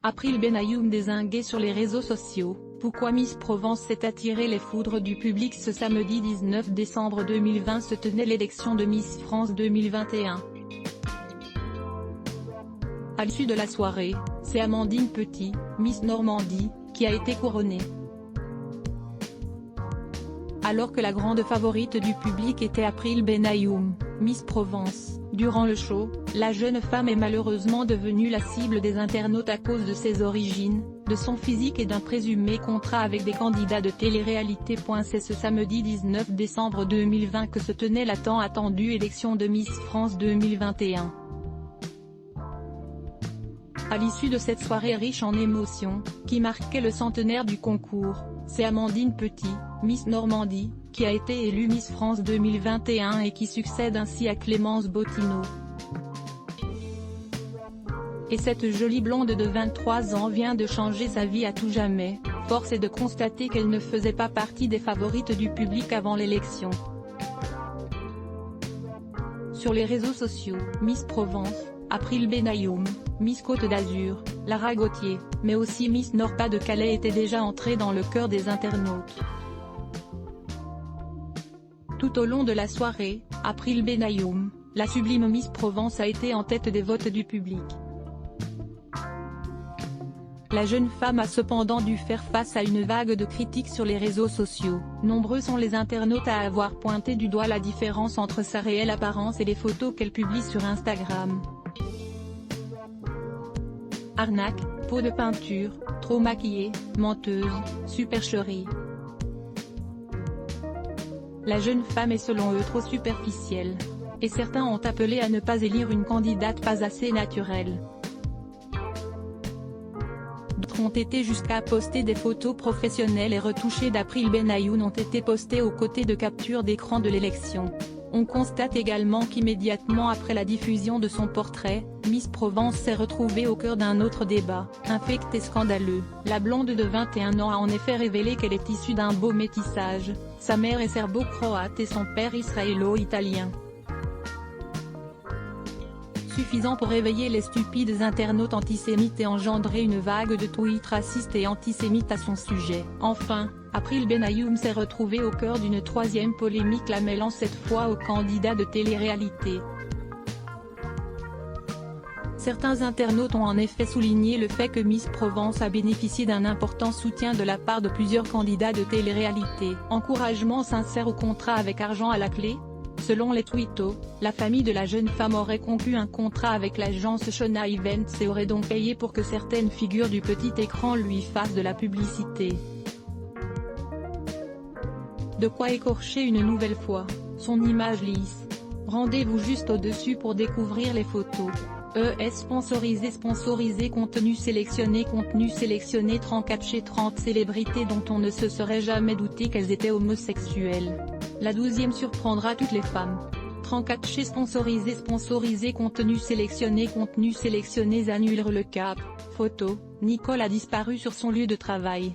April Benayoum dézinguée sur les réseaux sociaux. Pourquoi Miss Provence s'est attiré les foudres du public? Ce samedi 19 décembre 2020 se tenait l'élection de Miss France 2021. À l'issue de la soirée, c'est Amandine Petit, Miss Normandie, qui a été couronnée. Alors que la grande favorite du public était April Benayoum, Miss Provence, durant le show, la jeune femme est malheureusement devenue la cible des internautes à cause de ses origines, de son physique et d'un présumé contrat avec des candidats de télé-réalité. C'est ce samedi 19 décembre 2020 que se tenait la tant attendue élection de Miss France 2021. À l'issue de cette soirée riche en émotions, qui marquait le centenaire du concours, c'est Amandine Petit, Miss Normandie, qui a été élue Miss France 2021 et qui succède ainsi à Clémence Bottineau. Et cette jolie blonde de 23 ans vient de changer sa vie à tout jamais. Force est de constater qu'elle ne faisait pas partie des favorites du public avant l'élection. Sur les réseaux sociaux, Miss Provence, April Benayoum, Miss Côte d'Azur, Lara Gauthier, mais aussi Miss Nord-Pas-de-Calais étaient déjà entrées dans le cœur des internautes. Tout au long de la soirée, April Benayoum, la sublime Miss Provence a été en tête des votes du public. La jeune femme a cependant dû faire face à une vague de critiques sur les réseaux sociaux. Nombreux sont les internautes à avoir pointé du doigt la différence entre sa réelle apparence et les photos qu'elle publie sur Instagram. Arnaque, pot de peinture, trop maquillée, menteuse, supercherie. La jeune femme est selon eux trop superficielle. Et certains ont appelé à ne pas élire une candidate pas assez naturelle. D'autres ont été jusqu'à poster des photos professionnelles et retouchées d'April Benayoum ont été postées aux côtés de captures d'écran de l'élection. On constate également qu'immédiatement après la diffusion de son portrait, Miss Provence s'est retrouvée au cœur d'un autre débat, infect et scandaleux. La blonde de 21 ans a en effet révélé qu'elle est issue d'un beau métissage, sa mère est serbo-croate et son père israélo-italien. Suffisant pour réveiller les stupides internautes antisémites et engendrer une vague de tweets racistes et antisémites à son sujet. Enfin, April Benayoum s'est retrouvée au cœur d'une troisième polémique, la mêlant cette fois aux candidats de télé-réalité. Certains internautes ont en effet souligné le fait que Miss Provence a bénéficié d'un important soutien de la part de plusieurs candidats de télé-réalité. Encouragement sincère ou contrat avec argent à la clé? Selon les tweetos, la famille de la jeune femme aurait conclu un contrat avec l'agence Shona Events et aurait donc payé pour que certaines figures du petit écran lui fassent de la publicité. De quoi écorcher une nouvelle fois son image lisse. Rendez-vous juste au-dessus pour découvrir les photos. Sponsorisé contenu sélectionné 34 chez 30 célébrités dont on ne se serait jamais douté qu'elles étaient homosexuelles. La 12e surprendra toutes les femmes. 34 chez sponsorisé contenu sélectionné annule le cap. Photo, Nicole a disparu sur son lieu de travail.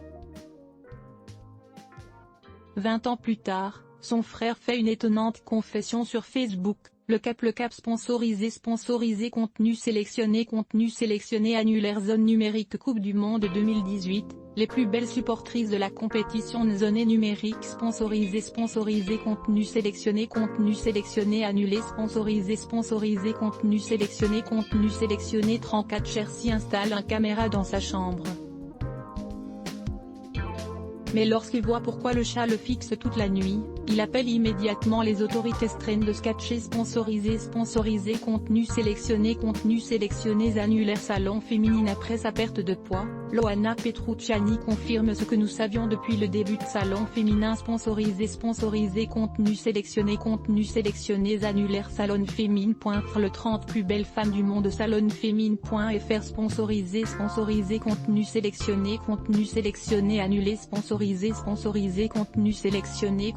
20 ans plus tard, son frère fait une étonnante confession sur Facebook. Le cap sponsorisé contenu sélectionné annulaire zone numérique Coupe du Monde 2018, les plus belles supportrices de la compétition zone numérique sponsorisé contenu sélectionné annulé sponsorisé contenu sélectionné 34 Chersi installe un caméra dans sa chambre. Mais lorsqu'il voit pourquoi le chat le fixe toute la nuit, il appelle immédiatement les autorités strain de sketcher sponsorisé contenu sélectionné annulaire salon féminine. Après sa perte de poids, Loana Petrucciani confirme ce que nous savions depuis le début de salon féminin sponsorisé contenu sélectionné annulaire salon féminin. Le 30 plus belles femmes du monde salonféminin.fr sponsorisé contenu sélectionné annulé sponsorisé contenu sélectionné